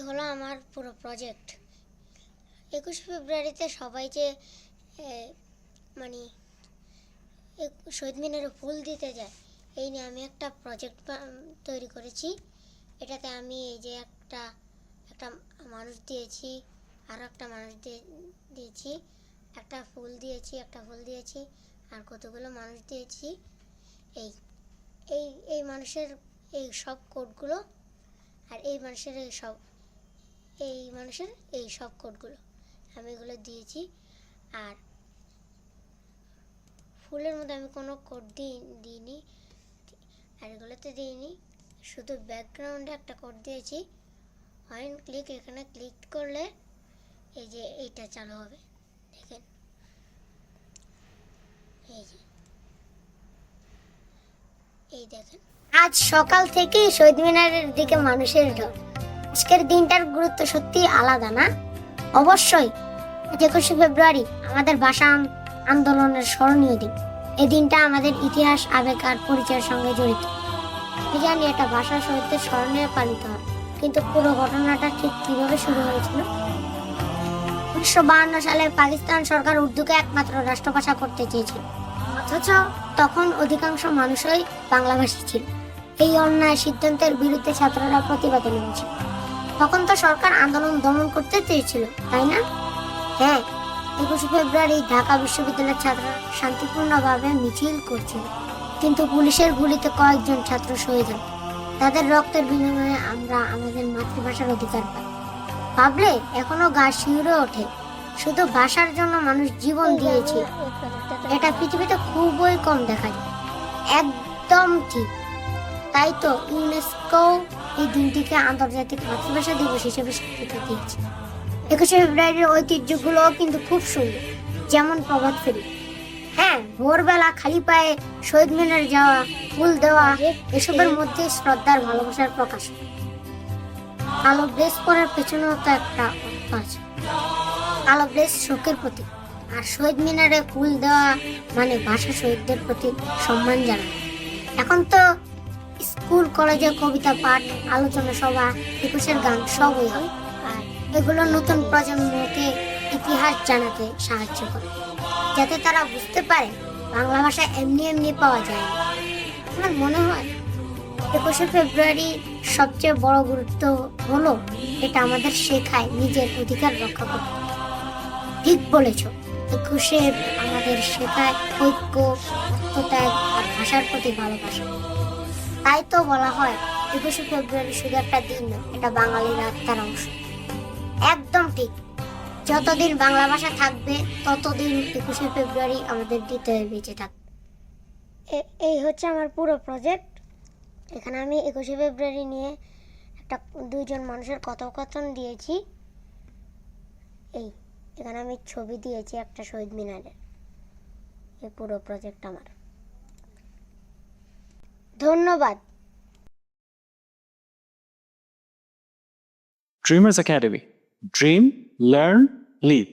হলো আমার পুরো প্রজেক্ট। 21শে ফেব্রুয়ারিতে সবাই যে মানে শহীদ মিনারে ফুল দিতে যায়, এই নিয়ে আমি একটা প্রজেক্ট তৈরি করেছি। এটাতে আমি এই যে একটা মানুষ দিয়েছি, আরও একটা মানুষ দিয়েছি, একটা ফুল দিয়েছি, আর কতগুলো মানুষ দিয়েছি। এই এই এই মানুষের এই সব কোডগুলো, আর এই মানুষের এই সব কোডগুলো আমি এগুলো দিয়েছি। আর ফুলের মধ্যে আমি কোনো কোড দিইনি, আর এগুলোতে দিইনি, শুধু ব্যাকগ্রাউন্ডে একটা কোড দিয়েছি। ওয়ান ক্লিক, এখানে ক্লিক করলে এই যে এইটা চালু হবে, দেখেন এই দেখেন। আজ সকাল থেকেই শহীদ মিনারের দিকে মানুষের ঢল। আজকের দিনটার গুরুত্ব সত্যি আলাদা, না? অবশ্যই 21শে ফেব্রুয়ারি আমাদের ভাষা আন্দোলনের স্মরণীয় দিন। এই দিনটা আমাদের ইতিহাস, আবেগ আর পরিচয়ের সঙ্গে জড়িত। আমি জানি এটা ভাষা শহীদদের স্মরণে পালিত হয়, কিন্তু পুরো ঘটনাটা ঠিক কিভাবে শুরু হয়েছিল? 1952 সালে পাকিস্তান সরকার উর্দুকে একমাত্র রাষ্ট্রভাষা করতে চেয়েছিল, অথচ তখন অধিকাংশ মানুষই বাংলাভাষী ছিল। এই অন্যায় সিদ্ধান্তের বিরুদ্ধে ছাত্ররা প্রতিবাদে নেমেছিল। তখন তো সরকার আন্দোলন দমন করতে চেয়েছিল, তাই না? হ্যাঁ, 21শে ফেব্রুয়ারি ঢাকা বিশ্ববিদ্যালয়ের ছাত্ররা শান্তিপূর্ণভাবে মিছিল করছিল, কিন্তু পুলিশের গুলিতে কয়েকজন ছাত্র শহীদ হন। তাদের রক্তের বিনিময়ে আমরা আমাদের মাতৃভাষার অধিকার পাই। ভাবলে এখনো গা শিউরে ওঠে। শুধু ভাষার জন্য মানুষ জীবন দিয়েছে, এটা পৃথিবীতে খুবই কম দেখা যায়। একদম ঠিক। তাই তো ইউনেস্কো এই দিনটিকে আন্তর্জাতিক মাতৃভাষা দিবস হিসেবে স্বীকৃতি দিয়েছে। 21শে ফেব্রুয়ারির ঐতিহ্যগুলো কিন্তু খুব সুন্দর, যেমন প্রভাত ফেরি। হ্যাঁ, ভোরবেলা খালি পায়ে শহীদ মিনারে যাওয়া, ফুল দেওয়া, এসবের মধ্যে শ্রদ্ধার ভালোবাসার প্রকাশ। কালো ড্রেস পরার পেছনেও তো একটা অর্থ আছে। কালো ড্রেস শোকের প্রতীক, আর শহীদ মিনারে ফুল দেওয়া মানে ভাষা শহীদদের প্রতি সম্মান জানানো। এখন তো স্কুল কলেজে কবিতা পাঠ, আলোচনা সভা, 21এর গান সবই হয়, আর এগুলো নতুন প্রজন্মকে ইতিহাস জানাতে সাহায্য করে, যাতে তারা বুঝতে পারে বাংলা ভাষা এমনি এমনি পাওয়া যায় না। আমার মনে হয় 21শে ফেব্রুয়ারি সবচেয়ে বড় গুরুত্ব হলো এটা আমাদের শেখায় নিজের অধিকার রক্ষা করতে। ঠিক বলেছ, 21শে আমাদের শেখায় ঐক্য, আত্মত্যাগ আর ভাষার প্রতি ভালোবাসা। তাই তো বলা হয় 21শে ফেব্রুয়ারি শুধু একটা দিন না, এটা বাঙালির আত্মার অংশ। একদম ঠিক। যতদিন বাংলা ভাষা থাকবে, ততদিন 21শে ফেব্রুয়ারি আমাদের হৃদয়ে বেঁচে থাকবে। এই হচ্ছে আমার পুরো প্রজেক্ট। এখানে আমি 21শে ফেব্রুয়ারি নিয়ে দুইজন মানুষের কথোপকথন দিয়েছি। এখানে আমি ছবি দিয়েছি একটা শহীদ মিনারের। এই পুরো প্রজেক্ট আমার। ধন্যবাদ। Dreamers Academy. Dream, learn, lead.